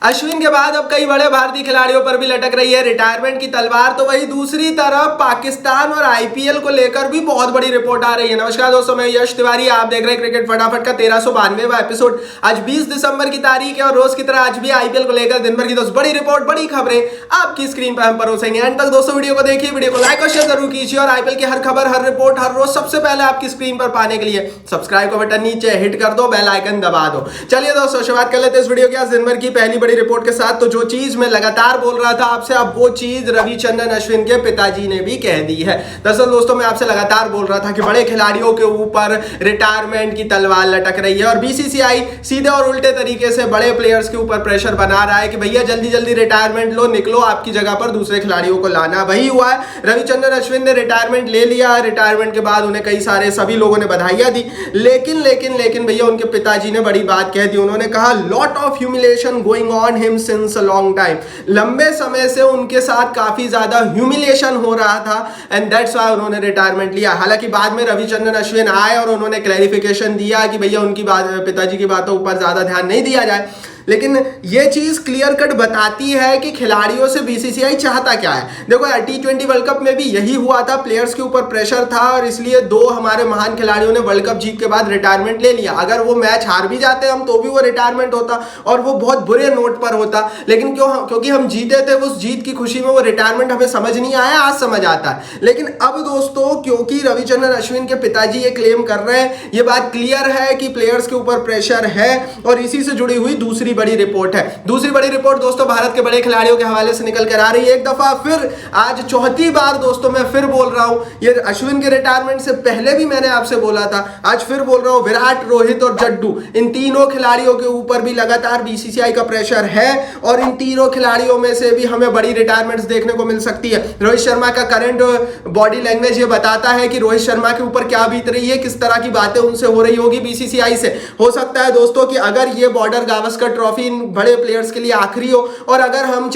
अश्विन के बाद अब कई बड़े भारतीय खिलाड़ियों पर भी लटक रही है रिटायरमेंट की तलवार। तो वही दूसरी तरफ पाकिस्तान और आईपीएल को लेकर भी बहुत बड़ी रिपोर्ट आ रही है। नमस्कार दोस्तों, मैं यश तिवारी, आप देख रहे हैं क्रिकेट फटाफट का 1392वां एपिसोड। आज 20 दिसंबर की तारीख है और रोज की तरह आज भी आईपीएल को लेकर दिन भर की दोस्त बड़ी रिपोर्ट, बड़ी खबरें आपकी स्क्रीन पर हम परोसेंगे। एंड तक दोस्तों वीडियो को देखिए, वीडियो को लाइक और शेयर जरूर कीजिए और आईपीएल की हर खबर, हर रिपोर्ट, हर रोज सबसे पहले आपकी स्क्रीन पर पाने के लिए सब्सक्राइब का बटन नीचे हिट कर दो, बेल आइकन दबा दो। चलिए दोस्तों शुरुआत कर लेते हैं इस वीडियो की आज दिन भर की पहली बड़ी रिपोर्ट के साथ। तो जो चीज मैं लगातार बोल रहा था आपसे, अब वो चीज रविचंद्रन अश्विन के पिताजी ने भी कह दी है। दरअसल दोस्तों मैं आपसे लगातार बोल रहा था कि बड़े खिलाड़ियों के ऊपर रिटायरमेंट की तलवार लटक रही है और बीसीसीआई सीधे और उल्टे तरीके से बड़े प्लेयर्स के ऊपर प्रेशर बना रहा है कि भैया जल्दी जल्दी रिटायरमेंट लो, निकलो, आपकी जगह पर दूसरे खिलाड़ियों को लाना। वही हुआ है, रविचंद्रन अश्विन ने रिटायरमेंट ले लिया। रिटायरमेंट के बाद उन्हें कई सारे सभी लोगों ने बधाइयां दी, लेकिन लेकिन लेकिन भैया उनके पिताजी ने बड़ी बात कह दी। उन्होंने कहा lot of humiliation going on him since a long time. लंबे समय से उनके साथ काफी ज्यादा ह्यूमिलेशन हो रहा था एंड दैट्स व्हाई उन्होंने रिटायरमेंट लिया। हालांकि बाद में रविचंद्रन अश्विन आए और उन्होंने क्लैरिफिकेशन दिया कि भैया उनकी बात, पिताजी की बातों पर ज्यादा ध्यान नहीं दिया जाए। लेकिन ये चीज क्लियर कट बताती है कि खिलाड़ियों से बीसीसीआई चाहता क्या है। देखो T20 वर्ल्ड कप में भी यही हुआ था, प्लेयर्स के ऊपर प्रेशर था और इसलिए दो हमारे महान खिलाड़ियों ने वर्ल्ड कप जीत के बाद रिटायरमेंट ले लिया। अगर वो मैच हार भी जाते हम तो भी वो रिटायरमेंट होता और वो बहुत बुरे नोट पर होता, लेकिन क्योंकि हम जीते थे, उस जीत की खुशी में वो रिटायरमेंट हमें समझ नहीं आया, आज समझ आता है। लेकिन अब दोस्तों क्योंकि रविचंद्रन अश्विन के पिताजी ये क्लेम कर रहे हैं, ये बात क्लियर है कि प्लेयर्स के ऊपर प्रेशर है और इसी से जुड़ी हुई दूसरी बड़ी रिपोर्ट है। दूसरी बड़ी रिपोर्ट दोस्तों भारत के बड़े खिलाड़ियों के हवाले से निकल कर आ रही है। एक दफा फिर, आज चौथी बार दोस्तों मैं फिर बोल रहा हूं, ये अश्विन के रिटायरमेंट से पहले भी मैंने आपसे बोला था, आज फिर बोल रहा हूं, विराट, रोहित और जड्डू, इन तीनों खिलाड़ियों के ऊपर भी लगातार बीसीसीआई का प्रेशर है और इन तीनों खिलाड़ियों में से भी हमें बड़ी रिटायरमेंट्स देखने को मिल सकती है। रोहित शर्मा का करंट बॉडी लैंग्वेज ये बताता है कि रोहित शर्मा के ऊपर क्या बीत रही है, किस तरह की बातें उनसे हो रही होगी बीसीसीआई से। हो सकता है दोस्तों कि अगर ये बॉर्डर गावस्कर ट्रॉफी इन बड़े प्लेयर्स के लिए आखिरी हो और अगर हम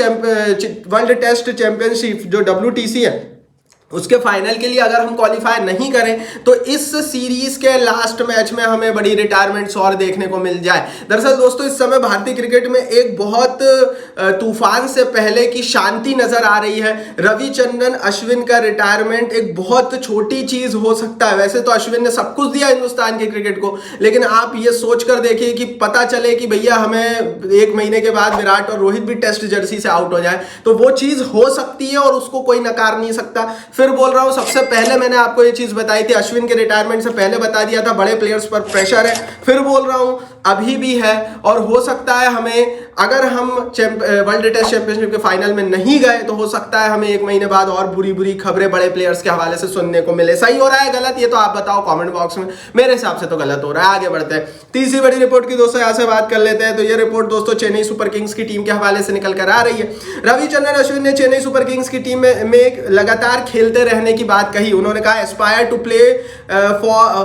वर्ल्ड टेस्ट चैंपियनशिप जो WTC है उसके फाइनल के लिए अगर हम क्वालिफाई नहीं करें तो इस सीरीज के लास्ट मैच में हमें बड़ी रिटायरमेंट्स और देखने को मिल जाए। दरअसल दोस्तों इस समय भारतीय क्रिकेट में एक बहुत तूफान से पहले की शांति नजर आ रही है। रविचंद्रन अश्विन का रिटायरमेंट एक बहुत छोटी चीज हो सकता है। वैसे तो अश्विन ने सब कुछ दिया हिंदुस्तान के क्रिकेट को, लेकिन आप ये सोच कर देखिए कि पता चले कि भैया हमें एक महीने के बाद विराट और रोहित भी टेस्ट जर्सी से आउट हो जाए, तो वो चीज हो सकती है और उसको कोई नकार नहीं सकता। फिर बोल रहा हूं, सबसे पहले मैंने आपको ये चीज बताई थी, अश्विन के रिटायरमेंट से पहले बता दिया था, बड़े प्लेयर्स पर प्रेशर है। फिर बोल रहा हूं अभी भी है और हो सकता है हमें, अगर हम वर्ल्ड टेस्ट चैंपियनशिप के फाइनल में नहीं गए तो हो सकता है हमें एक महीने बाद और बुरी बुरी खबरें बड़े प्लेयर्स के हवाले से सुनने को मिले। सही हो रहा है गलत, ये तो आप बताओ कमेंट बॉक्स में। मेरे हिसाब से तो गलत हो रहा है। आगे बढ़ते हैं तीसरी बड़ी रिपोर्ट की दोस्तों, यहां से बात कर लेते हैं। तो ये रिपोर्ट दोस्तों चेन्नई सुपर किंग्स की टीम के हवाले से निकल कर आ रही है। रविचंद्रन अश्विन ने चेन्नई सुपर किंग्स की टीम में एक लगातार खेलते रहने की बात कही। उन्होंने कहा aspire to play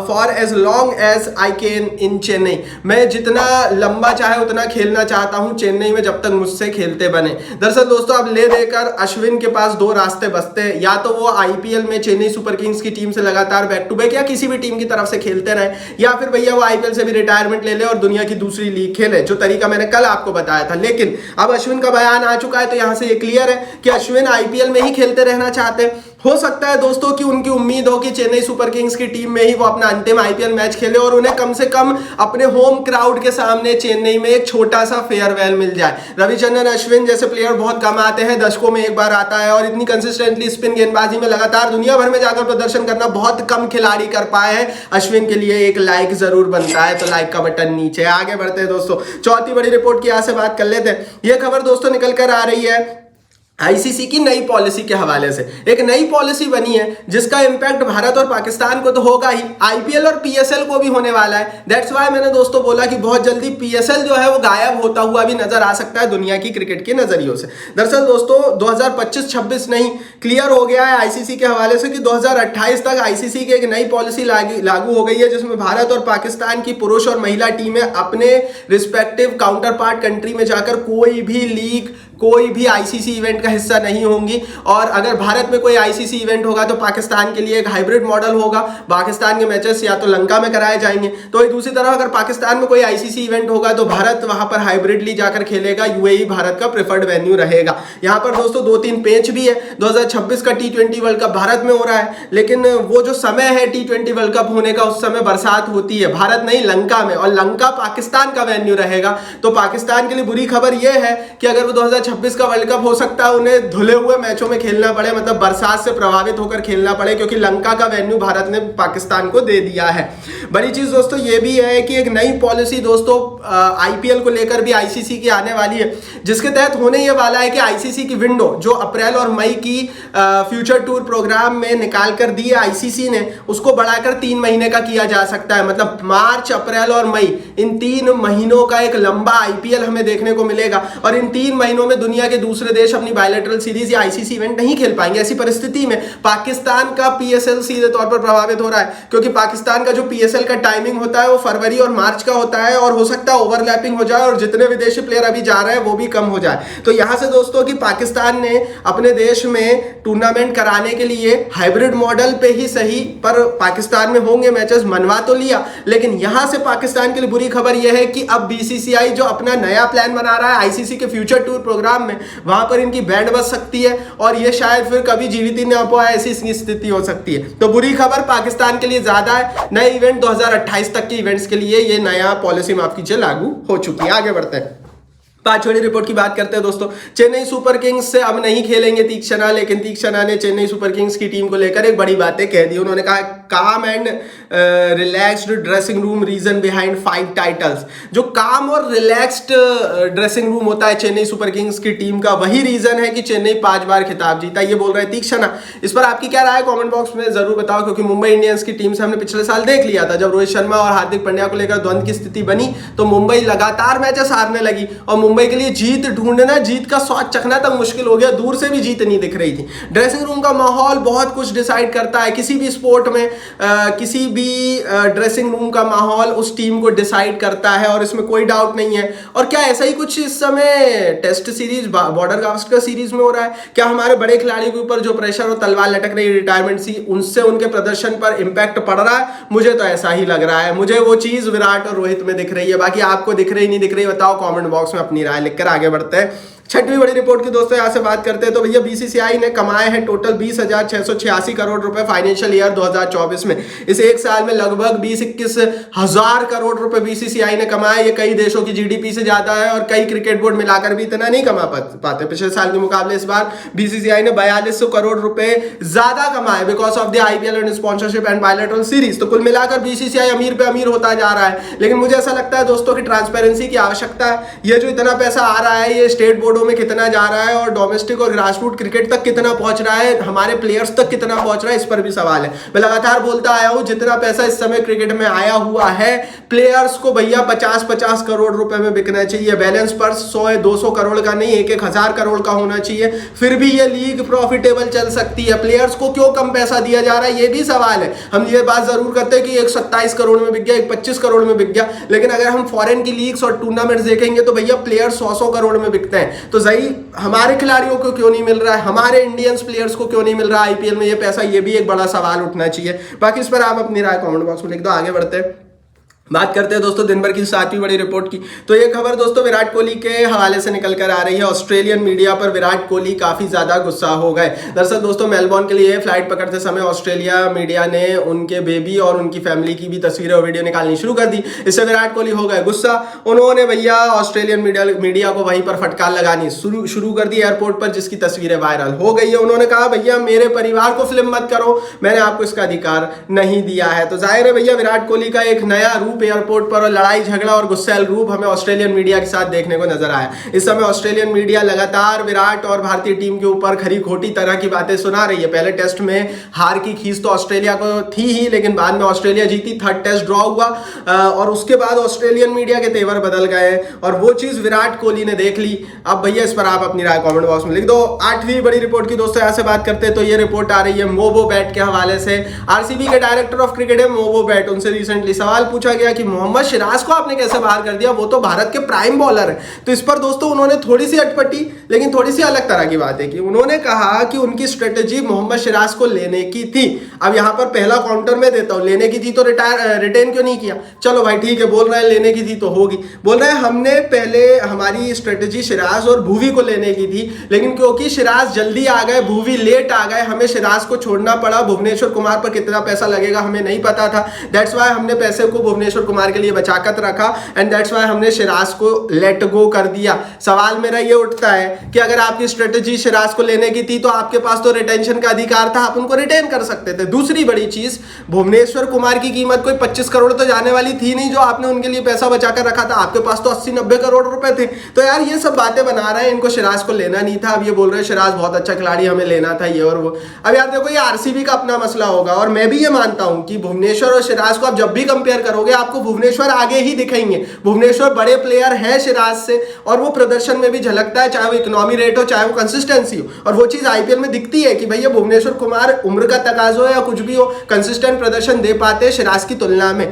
for as long as I can in Chennai. मैं जितना लंबा चाहे उतना खेलना चाहता हूं चेन्नई में, जब तक मुझसे खेलते बने। दरअसल दोस्तों अब ले देकर अश्विन के पास दो रास्ते बचते हैं, या तो वो आईपीएल में चेन्नई सुपर किंग्स की टीम से लगातार बैक टू बैक या किसी भी टीम की तरफ से खेलते रहे, या फिर भैया वो आईपीएल से भी रिटायरमेंट ले ले और दुनिया की दूसरी लीग खेले, जो तरीका मैंने कल आपको बताया था। लेकिन अब अश्विन का बयान आ चुका है तो यहां से ये क्लियर है कि अश्विन आईपीएल में ही खेलते रहना चाहते हैं। हो सकता है दोस्तों कि उनकी उम्मीद हो कि चेन्नई सुपर किंग्स की टीम में ही वो अपना अंतिम आईपीएल मैच खेले और उन्हें कम से कम अपने होम क्राउड के सामने चेन्नई में एक छोटा सा फेयरवेल मिल जाए। रविचंद्रन अश्विन जैसे प्लेयर बहुत कम आते हैं, दशकों में एक बार आता है और इतनी कंसिस्टेंटली स्पिन गेंदबाजी में लगातार दुनिया भर में जाकर प्रदर्शन करना बहुत कम खिलाड़ी कर पाए हैं। अश्विन के लिए एक लाइक जरूर बनता है, तो लाइक का बटन नीचे। आगे बढ़ते हैं दोस्तों, चौथी बड़ी रिपोर्ट की यहां से बात कर लेते हैं। यह खबर दोस्तों निकल कर आ रही है आईसीसी की नई पॉलिसी के हवाले से। एक नई पॉलिसी बनी है जिसका इंपैक्ट भारत और पाकिस्तान को तो होगा ही, आईपीएल और पीएसएल को भी होने वाला है। दैट्स व्हाई मैंने दोस्तों बोला कि बहुत जल्दी पीएसएल जो है वो गायब होता हुआ भी नजर आ सकता है दुनिया की क्रिकेट के नजरियों से। दरअसल दोस्तों 2025-26 नहीं, क्लियर हो गया है आईसीसी के हवाले से कि 2028 तक आईसीसी की एक नई पॉलिसी लागू हो गई है, जिसमें भारत और पाकिस्तान की पुरुष और महिला टीमें अपने रिस्पेक्टिव काउंटर पार्ट कंट्री में जाकर कोई भी लीग, कोई भी आईसीसी इवेंट का का हिस्सा नहीं होंगी। और अगर भारत में कोई आईसीसी इवेंट होगा तो पाकिस्तान के लिए एक हाइब्रिड मॉडल होगा, पाकिस्तान के मैचेस या तो लंका में कराए जाएंगे। तो दूसरी तरफ अगर पाकिस्तान में कोई आईसीसी इवेंट होगा तो भारत वहां पर हाइब्रिडली जाकर खेलेगा, यूएई भारत का प्रेफर्ड वेन्यू रहेगा। यहां पर दोस्तों 2-3 पेच भी है। 2026 का T20 वर्ल्ड कप भारत में हो रहा है, लेकिन वो जो समय है T20 वर्ल्ड कप होने का, उस समय बरसात होती है, भारत नहीं लंका में, और लंका पाकिस्तान का वेन्यू रहेगा। तो पाकिस्तान के लिए बुरी खबर यह है कि अगर वो 2026 का वर्ल्ड कप हो सकता है उन्हें धुले हुए मैचों में खेलना पड़े, मतलब बरसात से प्रभावित होकर खेलना पड़े, क्योंकि लंका का वेन्यू भारत ने पाकिस्तान को दे दिया है। बड़ी चीज दोस्तों ये भी है कि एक नई पॉलिसी दोस्तों आईपीएल को लेकर भी आईसीसी की आने वाली है, जिसके तहत होने ये वाला है कि आईसीसी की विंडो जो अप्रैल और मई की फ्यूचर टूर प्रोग्राम में निकाल कर दी है आईसीसी ने, उसको बढ़ाकर 3 महीने का किया जा सकता है। मतलब मार्च, अप्रैल और मई, इन 3 महीनों का एक लंबा आईपीएल हमें देखने को मिलेगा। और इन 3 महीनों में दुनिया के दूसरे देश अपनी बायलैटरल सीरीज या आईसीसी इवेंट नहीं खेल पाएंगे। ऐसी परिस्थिति में पाकिस्तान का पीएसएल सीधे तौर पर प्रभावित हो रहा है, क्योंकि पाकिस्तान का जो पीएसएल का टाइमिंग होता है वो फरवरी और मार्च का होता है, और हो सकता है ओवरलैपिंग हो जाए और जितने विदेशी प्लेयर अभी जा रहे हैं वो भी कम हो जाए। तो यहां से दोस्तों कि पाकिस्तान ने अपने देश में टूर्नामेंट कराने के लिए हाइब्रिड मॉडल पे ही सही, पर पाकिस्तान में होंगे मैचेस, मनवा तो लिया। लेकिन यहां से पाकिस्तान के लिए बुरी खबर यह है कि अब बीसीसीआई जो अपना नया प्लान बना रहा है आईसीसी के फ्यूचर टूर प्रोग्राम में, वहां पर इनकी बैंड बज सकती है और ये शायद फिर कभी जीवित ही न पाए, ऐसी स्थिति हो सकती है। तो बुरी खबर पाकिस्तान के लिए ज्यादा है। नए इवेंट 2028 तक के इवेंट्स के लिए ये नया पॉलिसी माफ कीजिए लागू हो चुकी है। आगे बढ़ते हैं, 5वीं रिपोर्ट की बात करते हैं दोस्तों। चेन्नई सुपर किंग्स से अब नहीं खेलेंगे तीक्षणा, लेकिन तीक्षणा ने चेन्नई सुपर किंग्स की टीम को लेकर एक बड़ी बातें कह दी। उन्होंने कहा calm and relaxed dressing room reason behind 5 titles. जो काम और रिलैक्स्ड ड्रेसिंग रूम होता है चेन्नई सुपर किंग्स की टीम का, वही रीजन है कि चेन्नई 5 बार खिताब जीता, ये बोल रहे हैं तीक्षणा। इस पर आपकी क्या राय है कमेंट बॉक्स में जरूर बताओ, क्योंकि मुंबई इंडियंस की टीम से हमने पिछले साल देख लिया था, जब रोहित शर्मा और हार्दिक पांड्या को लेकर द्वंद की स्थिति बनी तो मुंबई लगातार मैचेस हारने लगी और मुंबई के लिए जीत ढूंढना, जीत का स्वाद चखना तक मुश्किल हो गया। दूर से भी जीत नहीं दिख रही थी। ड्रेसिंग रूम का माहौल बहुत कुछ डिसाइड करता है। किसी भी स्पोर्ट में किसी भी ड्रेसिंग रूम का माहौल उस टीम को डिसाइड करता है, और इसमें कोई डाउट नहीं है। और क्या ऐसा ही कुछ इस समय test series, Border Gavaskar series में हो रहा है? क्या हमारे बड़े खिलाड़ियों के ऊपर जो प्रेशर और तलवार लटक रही है रिटायरमेंट सी, उनसे उनके प्रदर्शन पर इंपैक्ट पड़ रहा है? मुझे तो ऐसा ही लग रहा है। मुझे वो चीज विराट और रोहित में दिख रही है। बाकी आपको दिख रही नहीं दिख रही बताओ कमेंट बॉक्स में अपनी राय लिखकर। आगे बढ़ते हैं 6वीं बड़ी रिपोर्ट की दोस्तों, यहां से बात करते हैं। तो भैया बीसीसीआई ने कमाए हैं टोटल 20,686 करोड़ रुपए फाइनेंशियल ईयर 2024 में। इस एक साल में लगभग 20-21 हजार करोड़ रुपए बीसीसीआई ने कमाए। ये कई देशों की जीडीपी से ज्यादा है और कई क्रिकेट बोर्ड मिलाकर भी इतना नहीं कमा पाते। पिछले साल के मुकाबले इस बार बीसीसीआई ने 4200 करोड़ रुपए ज्यादा कमाए because of the IPL and sponsorship and bilateral series. तो कुल मिलाकर बीसीसीआई अमीर पे अमीर होता जा रहा है। लेकिन मुझे ऐसा लगता है दोस्तों कि ट्रांसपेरेंसी की आवश्यकता है। ये जो इतना पैसा आ रहा है ये स्टेट बोर्ड में कितना जा रहा है और डोमेस्टिक और ग्रासरूट क्रिकेट तक कितना पहुंच रहा है, हमारे प्लेयर्स तक कितना पहुंच रहा है, इस पर भी सवाल है। मैं लगातार बोलता आया हूं जितना पैसा इस समय क्रिकेट में आया हुआ है, प्लेयर्स को भैया 50-50 करोड़ रुपए में बिकना चाहिए। बैलेंस पर 100-200 करोड़ का नहीं, 1-1000 करोड़ का होना चाहिए, फिर भी ये लीग प्रॉफिटेबल चल सकती है। प्लेयर्स को क्यों कम पैसा दिया जा रहा है, ये भी सवाल है। हम ये बात जरूर करते हैं कि एक 27 करोड़ में बिक गया, एक 25 करोड़ में बिक गया, लेकिन अगर हम फॉरेन की लीग्स और टूर्नामेंट्स देखेंगे तो भैया प्लेयर 100-100 करोड़ में बिकते हैं। तो सही हमारे खिलाड़ियों को क्यों नहीं मिल रहा है, हमारे इंडियंस प्लेयर्स को क्यों नहीं मिल रहा है आईपीएल में ये पैसा, ये भी एक बड़ा सवाल उठना चाहिए। बाकी इस पर आप अपनी राय कमेंट बॉक्स में लिख दो। आगे बढ़ते हैं, बात करते हैं दोस्तों दिन भर की 7वीं बड़ी रिपोर्ट की। तो ये खबर दोस्तों विराट कोहली के हवाले से निकल कर आ रही है। ऑस्ट्रेलियन मीडिया पर विराट कोहली काफी ज्यादा गुस्सा हो गए। दरअसल दोस्तों मेलबोर्न के लिए फ्लाइट पकड़ते समय ऑस्ट्रेलिया मीडिया ने उनके बेबी और उनकी फैमिली की भी तस्वीरें और वीडियो निकालनी शुरू कर दी। इससे विराट कोहली हो गए गुस्सा। उन्होंने भैया ऑस्ट्रेलियन मीडिया को वहीं पर फटकार लगानी शुरू कर दी एयरपोर्ट पर, जिसकी तस्वीरें वायरल हो गई है। उन्होंने कहा भैया मेरे परिवार को फिल्म मत करो, मैंने आपको इसका अधिकार नहीं दिया है। तो जाहिर है भैया विराट कोहली का एक नया रूप एयरपोर्ट पर और लड़ाई झगड़ा और गुस्सैल रूप हमें ऑस्ट्रेलियन मीडिया के साथ देखने को नजर आया। इस समय ऑस्ट्रेलियन मीडिया लगातार विराट और भारतीय टीम के ऊपर खरी खोटी तरह की बातें सुना रही है। पहले टेस्ट में हार की खींच तो ऑस्ट्रेलिया को थी ही, लेकिन बाद में ऑस्ट्रेलिया जीती, थर्ड टेस्ट ड्रॉ हुआ और उसके बाद ऑस्ट्रेलियन मीडिया के तेवर बदल गए और वो चीज विराट कोहली ने देख ली। अब भैया इस पर आप अपनी राय कमेंट बॉक्स में लिख दो। 8वीं बड़ी रिपोर्ट की दोस्तों यहां से बात करते हैं। तो ये रिपोर्ट आ रही है मोबो बैट के हवाले से। आरसीबी के डायरेक्टर ऑफ क्रिकेट है मोबो बैट, उनसे रिसेंटली सवाल पूछा गया दिया कि मोहम्मद सिराज को आपने कैसे बाहर कर दिया, वो तो भारत के प्राइम बॉलर है। तो इस पर दोस्तों उन्होंने थोड़ी सी अटपटी लेकिन थोड़ी सी अलग तरह की बात है कि उन्होंने कहा कि उनकी स्ट्रेटेजी मोहम्मद सिराज को लेने की थी। अब यहां पर पहला काउंटर में देता हूं, लेने की थी तो रिटेन क्यों नहीं किया? चलो भाई ठीक है, बोल रहे हैं लेने की थी तो होगी। बोल रहे हैं हमने पहले हमारी स्ट्रेटेजी सिराज और भुवी को लेने की थी, लेकिन क्योंकि सिराज जल्दी आ गए, भुवी लेट आ गए, हमें सिराज को छोड़ना पड़ा। भुवनेश्वर कुमार पर कितना पैसा लगेगा हमें नहीं पता था, दैट्स वाई हमने पैसे को भुवनेश्वर कुमार के लिए बचाकर रखा एंड दैट्स वाई हमने सिराज को लेट गो कर दिया। सवाल मेरा ये उठता है कि अगर आपकी स्ट्रेटेजी सिराज को लेने की थी तो आपके पास तो रिटेंशन का अधिकार था, आप उनको रिटेन कर सकते थे। दूसरी बड़ी चीज, भुवनेश्वर कुमार की कीमत कोई 25 करोड़ तो जाने वाली थी नहीं जो आपने उनके लिए पैसा बचाकर रखा था, आपके पास तो 80-90 करोड़ रुपए थे। तो यार ये सब बातें बना रहे हैं, इनको सिराज को लेना नहीं था। अब ये बोल रहे हैं सिराज बहुत अच्छा खिलाड़ी, हमें लेना था ये और वो। अब यार देखो, ये आरसीबी का अपना मसला होगा और मैं भी ये मानता हूं कि भुवनेश्वर और सिराज को आप जब भी कंपेयर करोगे आपको भुवनेश्वर आगे ही दिखेंगे। भुवनेश्वर बड़े प्लेयर है सिराज से और वो प्रदर्शन में भी झलकता है, चाहे वो इकोनॉमी रेट हो चाहे वो कंसिस्टेंसी हो, और वो चीज आईपीएल में दिखती है कि भैया भुवनेश्वर कुमार उम्र का तकाजो है या कुछ भी हो, कंसिस्टेंट प्रदर्शन दे पाते हैं सिराज की तुलना में।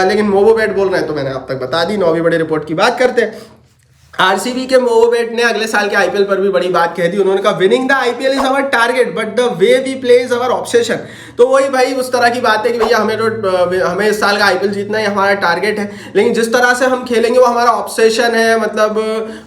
लेकिन मोवोबेट बोल रहे हैं तो मैंने आप तक बता दी। 9वीं बड़ी रिपोर्ट की बात करते हैं। आरसीबी के मोवोबेट ने अगले साल के आईपीएल पर भी बड़ी बात कह दी। उन्होंने कहा winning the IPL is our target but the way we play is our obsession. तो वही भाई उस तरह की बात है कि भैया हमें इस साल का आईपीएल जीतना ही हमारा टारगेट है, लेकिन जिस तरह से हम खेलेंगे वो हमारा ऑब्सेशन है, मतलब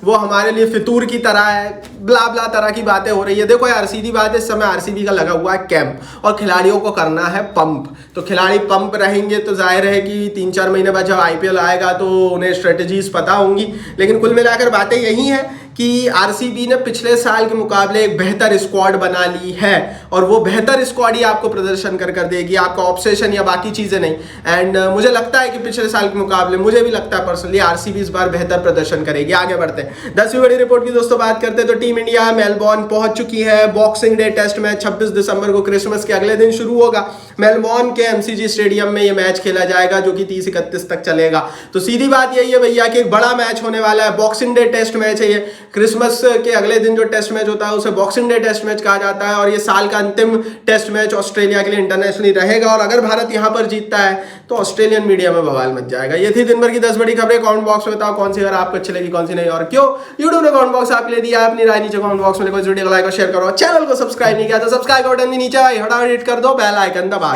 वो हमारे लिए फितूर की तरह है, ब्ला ब्ला तरह की बातें हो रही है। देखो यार सीधी बात है, इस समय आरसीबी का लगा हुआ है कैंप और खिलाड़ियों को करना है पंप। तो खिलाड़ी पंप रहेंगे तो जाहिर है कि 3-4 महीने बाद जब आईपीएल आएगा तो उन्हें स्ट्रेटजीज पता होंगी। लेकिन कुल मिलाकर बातें यही है कि आरसीबी ने पिछले साल के मुकाबले एक बेहतर स्क्वाड बना ली है और वो बेहतर स्क्वाड ही आपको प्रदर्शन कर देगी, आपका ऑब्सेशन या बाकी चीजें नहीं। एंड मुझे लगता है कि पिछले साल के मुकाबले मुझे भी लगता है पर्सनली आरसीबी इस बार बेहतर प्रदर्शन करेगी। आगे बढ़ते हैं 10वीं बड़ी रिपोर्ट की दोस्तों बात करते हैं। तो टीम इंडिया मेलबॉर्न पहुंच चुकी है। बॉक्सिंग डे टेस्ट मैच 26 दिसंबर को क्रिसमस के अगले दिन शुरू होगा। मेलबॉर्न के एमसीजी स्टेडियम में ये मैच खेला जाएगा जो कि 30-31 तक चलेगा। तो सीधी बात यही है भैया कि एक बड़ा मैच होने वाला है, बॉक्सिंग डे टेस्ट मैच है ये। क्रिसमस के अगले दिन जो टेस्ट मैच होता है उसे बॉक्सिंग डे टेस्ट मैच कहा जाता है और ये साल का अंतिम टेस्ट मैच ऑस्ट्रेलिया के लिए इंटरनेशनली रहेगा। और अगर भारत यहां पर जीतता है तो ऑस्ट्रेलियन मीडिया में बवाल मच जाएगा। ये थी दिन भर की 10 बड़ी खबरें। कमेंट बॉक्स में बताओ कौन सी अगर आपको अच्छी लगी, कौन सी नहीं और क्यों। यूट्यूब ने कमेंट बॉक्स आपके लिए दिया, अपनी राय नीचे कमेंट बॉक्स में लिखो। वीडियो को लाइक और शेयर करो, चैनल को सब्सक्राइब नहीं किया तो सब्सक्राइब का बटन भी नीचे हटाओ, हिट कर दो, बेल आइकन दबा।